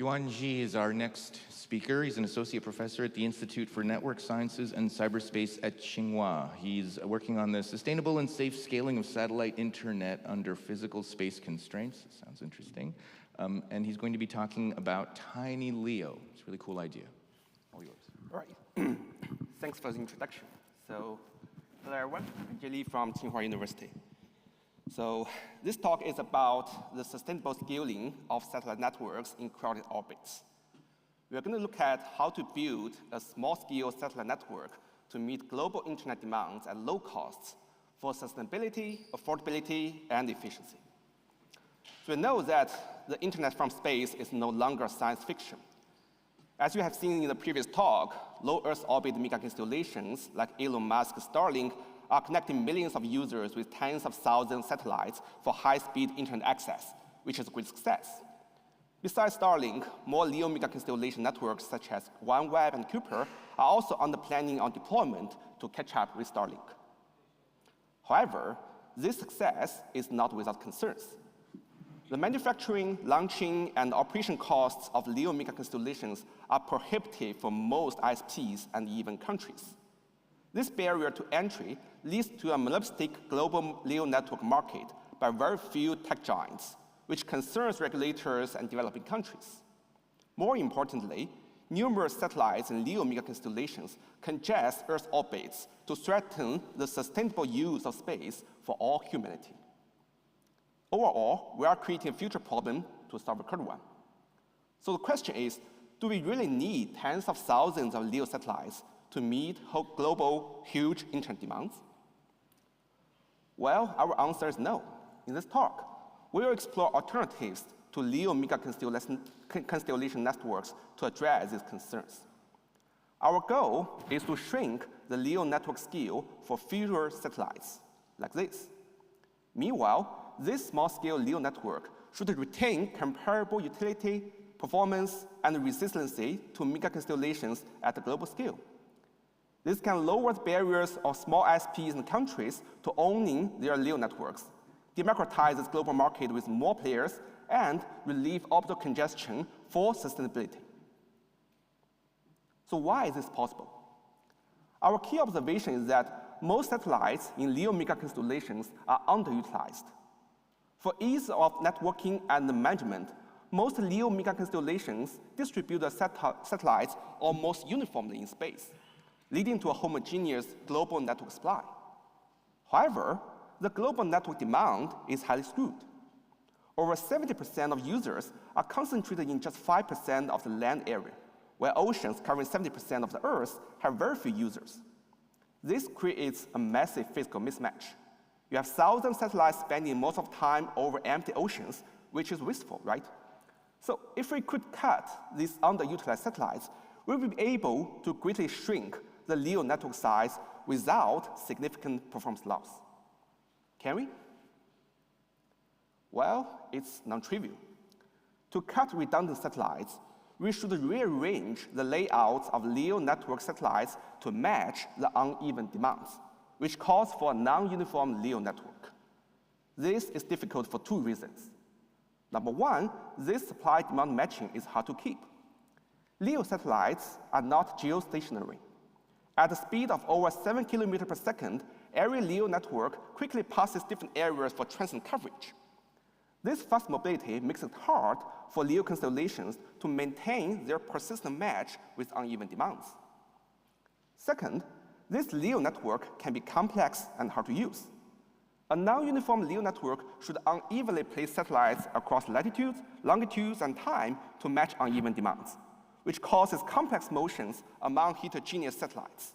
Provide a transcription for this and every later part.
Yuan Ji is our next speaker. He's an associate professor at the Institute for Network Sciences and Cyberspace at Tsinghua. He's working on the sustainable and safe scaling of satellite internet under physical space constraints. Sounds interesting. And he's going to be talking about Tiny Leo. It's a really cool idea. All yours. All right. Thanks for the introduction. So, hello everyone. I'm Jie from Tsinghua University. So, this talk is about the sustainable scaling of satellite networks in crowded orbits. We're going to look at how to build a small-scale satellite network to meet global internet demands at low costs for sustainability, affordability, and efficiency. So we know that the internet from space is no longer science fiction. As you have seen in the previous talk, low Earth orbit mega-constellations like Elon Musk's Starlink are connecting millions of users with tens of thousands of satellites for high-speed internet access, which is a great success. Besides Starlink, more LEO mega-constellation networks such as OneWeb and Kuiper are also under planning on deployment to catch up with Starlink. However, this success is not without concerns. The manufacturing, launching, and operation costs of LEO mega-constellations are prohibitive for most ISPs and even countries. This barrier to entry leads to a monopolistic global LEO network market by very few tech giants, which concerns regulators and developing countries. More importantly, numerous satellites and LEO mega-constellations congest Earth orbits to threaten the sustainable use of space for all humanity. Overall, we are creating a future problem to solve a current one. So the question is, do we really need tens of thousands of LEO satellites to meet global huge internet demands? Well, our answer is no. In this talk, we will explore alternatives to LEO mega-constellation networks to address these concerns. Our goal is to shrink the LEO network scale for fewer satellites, like this. Meanwhile, this small-scale LEO network should retain comparable utility, performance, and resiliency to mega-constellations at the global scale. This can lower the barriers of small ISPs and countries to owning their LEO networks, democratize this global market with more players, and relieve orbital congestion for sustainability. So why is this possible? Our key observation is that most satellites in LEO mega-constellations are underutilized. For ease of networking and management, most LEO mega-constellations distribute the satellites almost uniformly in space, leading to a homogeneous global network supply. However, the global network demand is highly skewed. Over 70% of users are concentrated in just 5% of the land area, while oceans covering 70% of the Earth have very few users. This creates a massive physical mismatch. You have thousands of satellites spending most of the time over empty oceans, which is wasteful, right? So if we could cut these underutilized satellites, we will be able to greatly shrink the LEO network size without significant performance loss. Can we? Well, it's non-trivial. To cut redundant satellites, we should rearrange the layouts of LEO network satellites to match the uneven demands, which calls for a non-uniform LEO network. This is difficult for two reasons. Number one, this supply-demand matching is hard to keep. LEO satellites are not geostationary. At a speed of over 7 kilometers per second, every LEO network quickly passes different areas for transient coverage. This fast mobility makes it hard for LEO constellations to maintain their persistent match with uneven demands. Second, this LEO network can be complex and hard to use. A non-uniform LEO network should unevenly place satellites across latitudes, longitudes, and time to match uneven demands, which causes complex motions among heterogeneous satellites.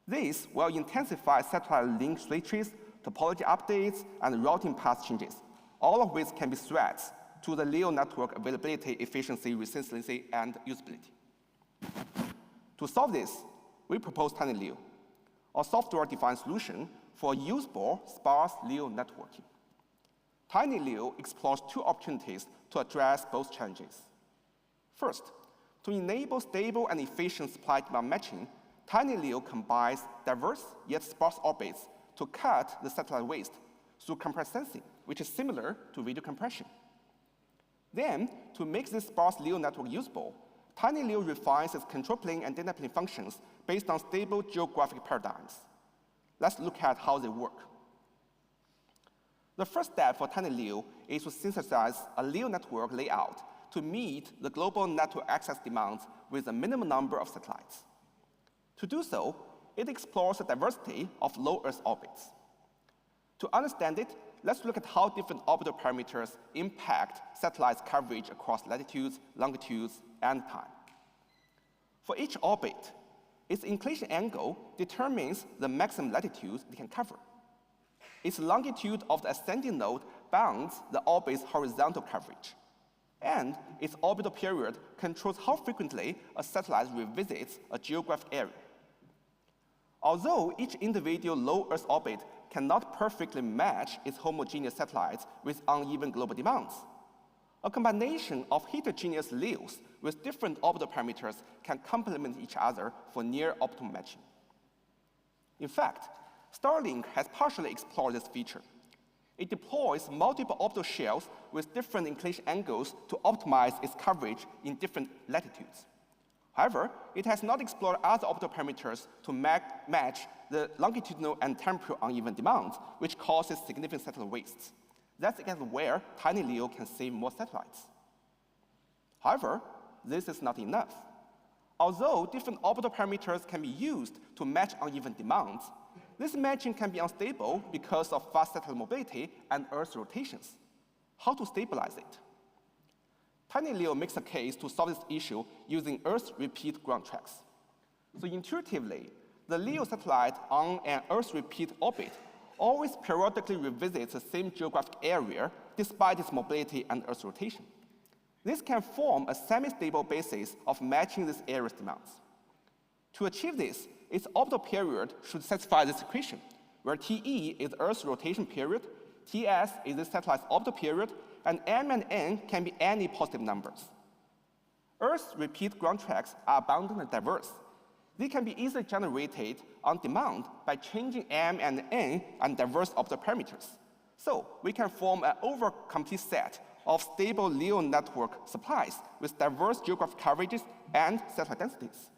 This will intensify satellite link switches, topology updates, and routing path changes, all of which can be threats to the LEO network availability, efficiency, resiliency, and usability. To solve this, we propose Tiny Leo, a software-defined solution for usable sparse LEO networking. Tiny Leo explores two opportunities to address both challenges. First, to enable stable and efficient supply-demand matching, Tiny Leo combines diverse yet sparse orbits to cut the satellite waste through compressed sensing, which is similar to video compression. Then, to make this sparse LEO network usable, TinyLEO refines its control plane and data plane functions based on stable geographic paradigms. Let's look at how they work. The first step for TinyLEO is to synthesize a LEO network layout to meet the global network access demands with a minimum number of satellites. To do so, it explores the diversity of low Earth orbits. To understand it, let's look at how different orbital parameters impact satellites' coverage across latitudes, longitudes, and time. For each orbit, its inclination angle determines the maximum latitude it can cover. Its longitude of the ascending node bounds the orbit's horizontal coverage. And its orbital period controls how frequently a satellite revisits a geographic area. Although each individual low Earth orbit cannot perfectly match its homogeneous satellites with uneven global demands, a combination of heterogeneous LEOs with different orbital parameters can complement each other for near optimal matching. In fact, Starlink has partially explored this feature. It deploys multiple orbital shells with different inclination angles to optimize its coverage in different latitudes. However, it has not explored other orbital parameters to match the longitudinal and temporal uneven demands, which causes significant satellite wastes. That's again where TinyLEO can save more satellites. However, this is not enough. Although different orbital parameters can be used to match uneven demands, this matching can be unstable because of fast satellite mobility and Earth rotations. How to stabilize it? TinyLEO makes a case to solve this issue using Earth repeat ground tracks. So intuitively, the LEO satellite on an Earth repeat orbit always periodically revisits the same geographic area despite its mobility and Earth rotation. This can form a semi-stable basis of matching this area's demands. To achieve this, its orbital period should satisfy this equation, where TE is Earth's rotation period, TS is the satellite's orbital period, and M and N can be any positive numbers. Earth's repeat ground tracks are abundant and diverse. They can be easily generated on demand by changing M and N and diverse orbital parameters. So we can form an over-complete set of stable LEO network supplies with diverse geographic coverages and satellite densities.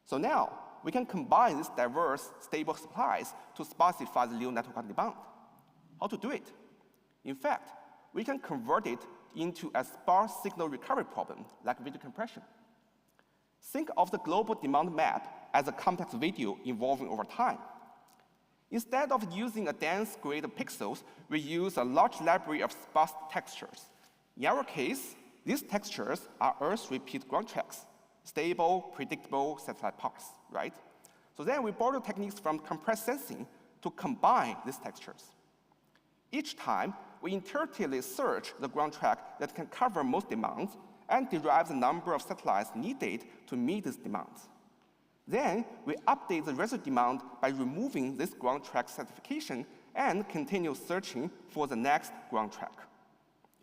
So now, we can combine these diverse, stable supplies to specify the LEO network on demand. How to do it? In fact, we can convert it into a sparse signal recovery problem, like video compression. Think of the global demand map as a complex video evolving over time. Instead of using a dense grid of pixels, we use a large library of sparse textures. In our case, these textures are Earth repeat ground tracks, stable, predictable satellite paths, right? So then we borrow techniques from compressed sensing to combine these textures. Each time, we iteratively search the ground track that can cover most demands and derive the number of satellites needed to meet these demands. Then, we update the residual demand by removing this ground track certification and continue searching for the next ground track.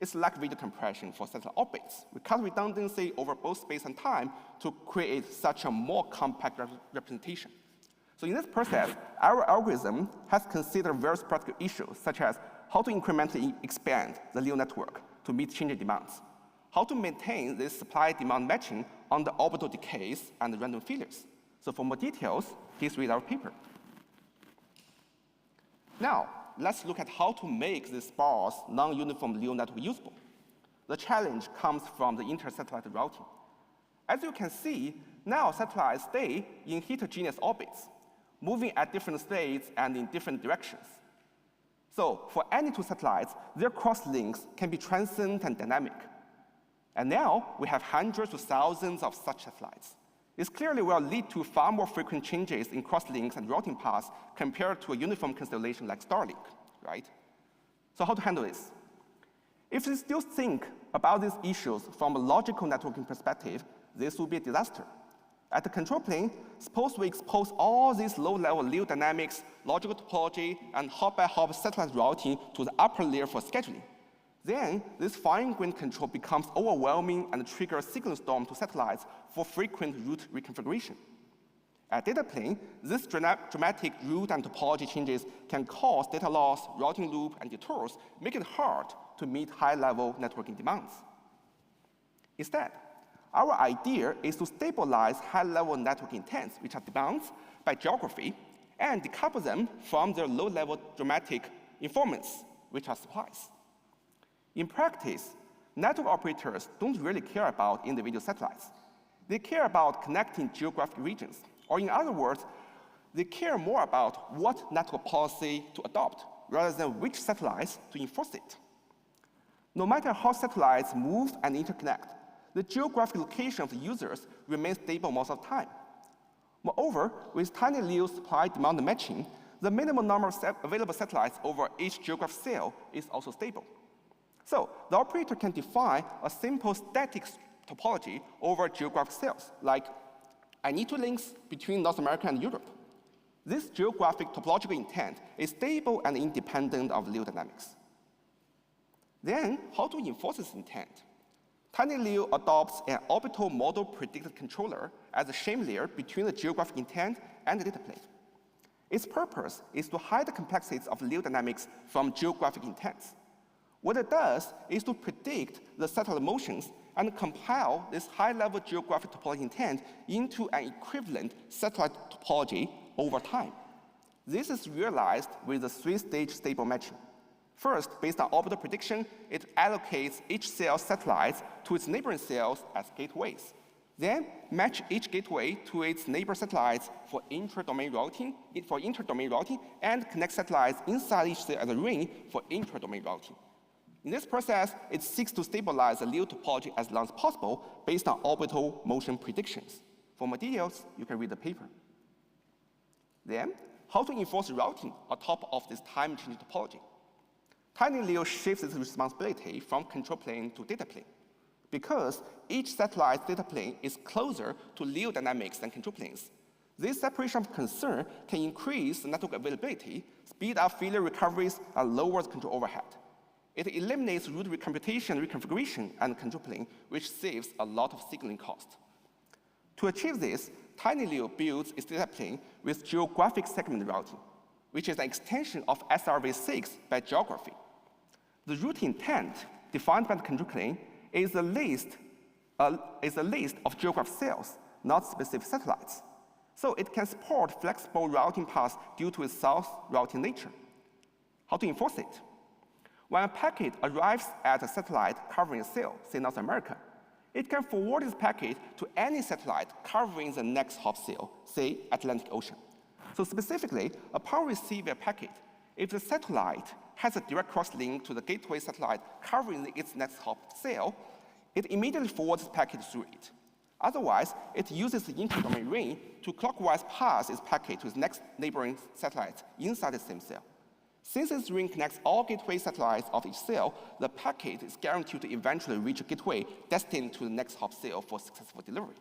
It's like video compression for satellite orbits. We cut redundancy over both space and time to create such a more compact representation. So in this process, our algorithm has considered various practical issues, such as how to incrementally expand the LEO network to meet changing demands, how to maintain this supply-demand matching under orbital decays and random failures. So for more details, please read our paper. Now, let's look at how to make this sparse, non-uniform LEO network usable. The challenge comes from the inter-satellite routing. As you can see, now satellites stay in heterogeneous orbits, moving at different states and in different directions. So for any two satellites, their crosslinks can be transient and dynamic. And now we have hundreds to thousands of such satellites. This clearly will lead to far more frequent changes in crosslinks and routing paths compared to a uniform constellation like Starlink, right? So how to handle this? If we still think about these issues from a logical networking perspective, this would be a disaster. At the control plane, suppose we expose all these low-level LEO dynamics, logical topology, and hop-by-hop satellite routing to the upper layer for scheduling. Then, this fine-grained control becomes overwhelming and triggers a signal storm to satellites for frequent route reconfiguration. At data plane, this dramatic route and topology changes can cause data loss, routing loop, and detours, making it hard to meet high-level networking demands. Instead, our idea is to stabilize high-level network intents, which are demands by geography, and decouple them from their low-level dramatic informants, which are supplies. In practice, network operators don't really care about individual satellites. They care about connecting geographic regions, or in other words, they care more about what network policy to adopt rather than which satellites to enforce it. No matter how satellites move and interconnect, the geographic location of the users remains stable most of the time. Moreover, with tiny LEO supply-demand matching, the minimum number of available satellites over each geographic cell is also stable. So the operator can define a simple static topology over geographic cells, like I need two links between North America and Europe. This geographic topological intent is stable and independent of LEO dynamics. Then, how to enforce this intent? Tiny LEO adopts an orbital model predictor controller as a shame layer between the geographic intent and the data plane. Its purpose is to hide the complexities of LEO dynamics from geographic intents. What it does is to predict the satellite motions and compile this high-level geographic topology intent into an equivalent satellite topology over time. This is realized with a three-stage stable matching. First, based on orbital prediction, it allocates each cell's satellites to its neighboring cells as gateways. Then, match each gateway to its neighbor satellites for intra-domain routing, and connect satellites inside each cell as a ring for intra-domain routing. In this process, it seeks to stabilize the LEO topology as long as possible based on orbital motion predictions. For more details, you can read the paper. Then, how to enforce routing on top of this time-changing topology? Tiny LEO shifts its responsibility from control plane to data plane. Because each satellite's data plane is closer to LEO dynamics than control planes, this separation of concern can increase the network availability, speed up failure recoveries, and lower the control overhead. It eliminates route recomputation, reconfiguration, and control plane, which saves a lot of signaling cost. To achieve this, Tiny LEO builds its data plane with geographic segment routing, which is an extension of SRv6 by geography. The route intent defined by the control plane is a list of geographic cells, not specific satellites. So it can support flexible routing paths due to its south routing nature. How to enforce it? When a packet arrives at a satellite covering a cell, say North America, it can forward this packet to any satellite covering the next hop cell, say Atlantic Ocean. So specifically, upon receiving a packet, if the satellite has a direct cross-link to the gateway satellite covering its next hop cell, it immediately forwards the packet through it. Otherwise, it uses the inter-domain ring to clockwise pass its packet to its next neighboring satellite inside the same cell. Since this ring connects all gateway satellites of each cell, the packet is guaranteed to eventually reach a gateway destined to the next hop cell for successful delivery.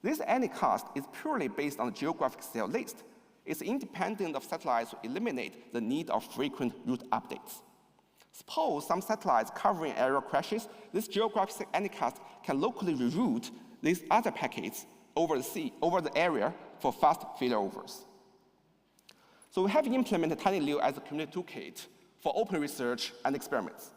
This any-cost is purely based on the geographic cell list. It's independent of satellites to eliminate the need of frequent route updates. Suppose some satellites covering aerial crashes, this geographic any-cost can locally reroute these other packets over the area for fast failovers. So we have implemented Tiny LEO as a community toolkit for open research and experiments.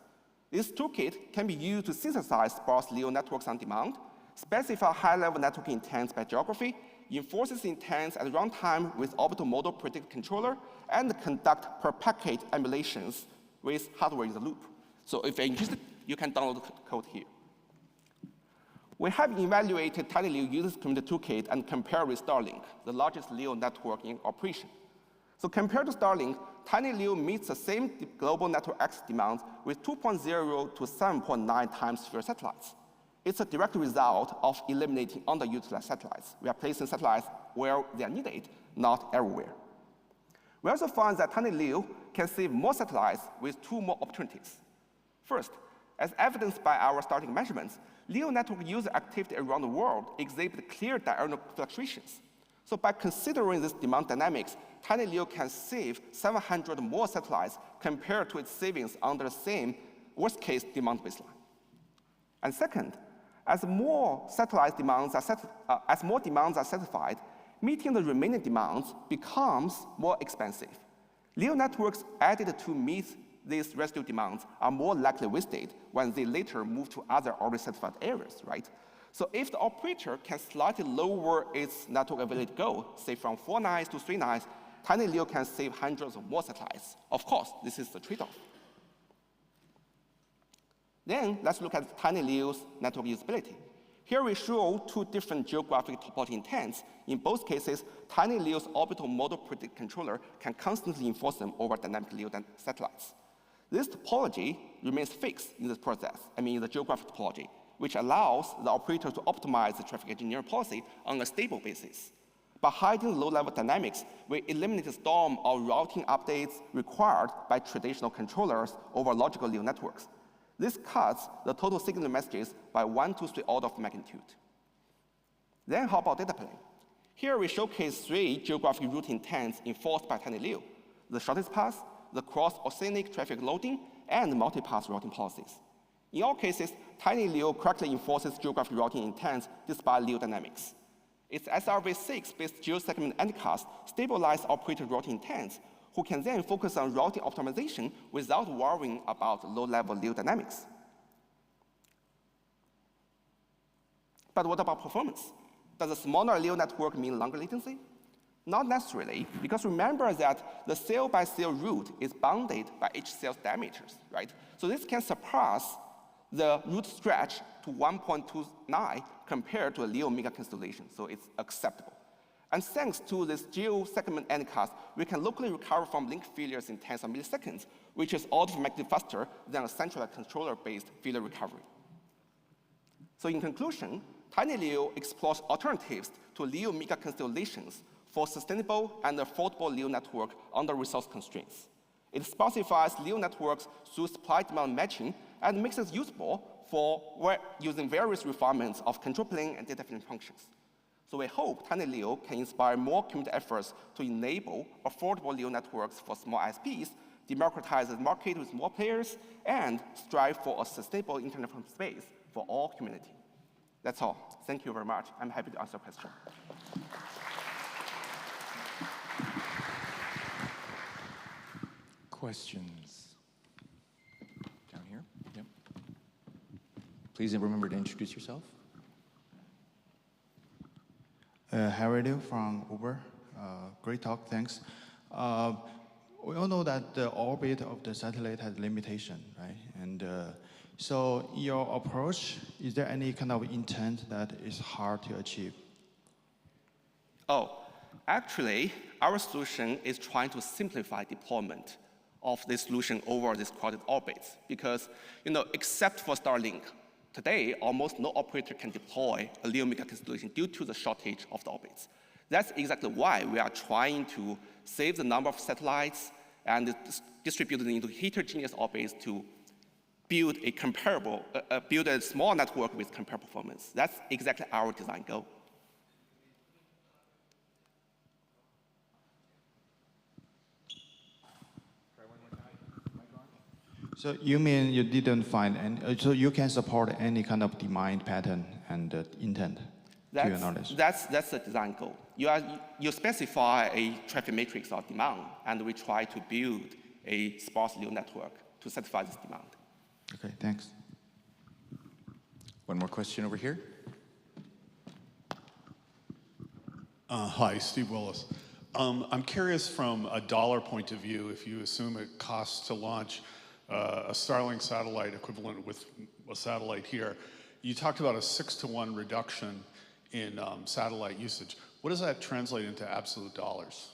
This toolkit can be used to synthesize sparse LEO networks on demand, specify high-level networking intents by geography, enforces intents at runtime with orbital model predictor controller, and conduct per-packet emulations with hardware in the loop. So if you're interested, you can download the code here. We have evaluated Tiny LEO uses community toolkit and compared with Starlink, the largest LEO network in operation. So compared to Starlink, Tiny LEO meets the same global network access demands with 2.0 to 7.9 times fewer satellites. It's a direct result of eliminating underutilized satellites. We are placing satellites where they are needed, not everywhere. We also found that Tiny LEO can save more satellites with two more opportunities. First, as evidenced by our starting measurements, LEO network user activity around the world exhibit clear diurnal fluctuations. So by considering this demand dynamics, Tiny LEO can save 700 more satellites compared to its savings under the same worst-case demand baseline. And second, as more demands are satisfied, meeting the remaining demands becomes more expensive. LEO networks added to meet these residual demands are more likely wasted when they later move to other already satisfied areas, right? So if the operator can slightly lower its network availability goal, say from 4 nines to 3 nines, TinyLeo can save hundreds of more satellites. Of course, this is the trade-off. Then let's look at TinyLeo's network usability. Here we show two different geographic topology intents. In both cases, TinyLeo's orbital model predict controller can constantly enforce them over dynamic LEO satellites. This topology remains fixed in this process, the geographic topology, which allows the operator to optimize the traffic engineering policy on a stable basis. By hiding low-level dynamics, we eliminate the storm or routing updates required by traditional controllers over logical LEO networks. This cuts the total signal messages by 1 to 3 orders of magnitude. Then how about data plane? Here we showcase 3 geographic routing intents enforced by TinyLeo: the shortest path, the cross-oceanic traffic loading, and multi-path routing policies. In all cases, TinyLeo correctly enforces geographic routing intents despite LEO dynamics. Its SRv6-based geo-segment endcast stabilizes operator routing intents, who can then focus on routing optimization without worrying about low-level LEO dynamics. But what about performance? Does a smaller LEO network mean longer latency? Not necessarily, because remember that the cell-by-cell route is bounded by each cell's diameters, right? So this can surpass the route stretch to 1.29 compared to a LEO mega constellation, so it's acceptable. And thanks to this geo-segment endcast, we can locally recover from link failures in tens of milliseconds, which is orders of magnitude faster than a centralized controller-based failure recovery. So in conclusion, TinyLeo explores alternatives to LEO mega constellations for sustainable and affordable LEO network under resource constraints. It specifies LEO networks through supply-demand matching and makes it usable for using various refinements of control plane and data plane functions. So we hope TinyLeo can inspire more community efforts to enable affordable LEO networks for small ISPs, democratize the market with more players, and strive for a sustainable internet from space for all community. That's all. Thank you very much. I'm happy to answer questions. Questions? Down here? Yep. Please remember to introduce yourself. Harry Liu from Uber. Great talk, thanks. We all know that the orbit of the satellite has limitation, right? And so your approach, is there any kind of intent that is hard to achieve? Oh, actually, our solution is trying to simplify deployment of this solution over these crowded orbits. Because, except for Starlink, today, almost no operator can deploy a LEO mega constellation due to the shortage of the orbits. That's exactly why we are trying to save the number of satellites and distribute them into heterogeneous orbits to build a small network with comparable performance. That's exactly our design goal. So you mean you didn't find any, so you can support any kind of demand pattern and intent, to your knowledge? That's the design goal. You specify a traffic matrix of demand, and we try to build a sparse LEO network to satisfy this demand. Okay, thanks. One more question over here. Hi, Steve Willis. I'm curious from a dollar point of view, if you assume it costs to launch a Starlink satellite equivalent with a satellite here, you talked about a 6-to-1 reduction in satellite usage. What does that translate into absolute dollars?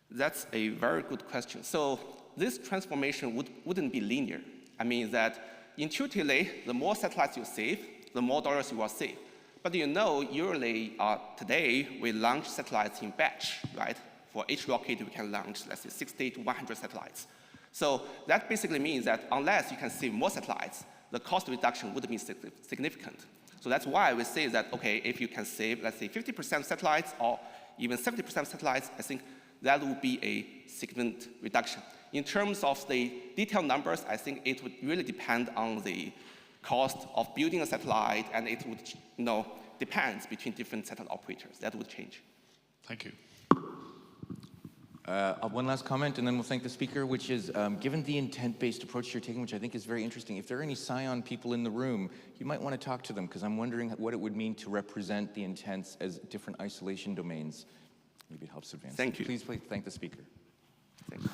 That's a very good question. So this transformation wouldn't be linear. I mean that intuitively, the more satellites you save, the more dollars you will save. But usually today we launch satellites in batch, right? For each rocket, we can launch, let's say, 60 to 100 satellites. So that basically means that unless you can save more satellites, the cost reduction wouldn't be significant. So that's why we say that, okay, if you can save, let's say, 50% satellites or even 70% satellites, I think that would be a significant reduction. In terms of the detailed numbers, I think it would really depend on the cost of building a satellite, and it would, depends between different satellite operators. That would change. Thank you. One last comment, and then we'll thank the speaker, which is, given the intent-based approach you're taking, which I think is very interesting, if there are any Scion people in the room, you might want to talk to them, because I'm wondering what it would mean to represent the intents as different isolation domains. Maybe it helps advance. Thank you. Please thank the speaker. Thank you.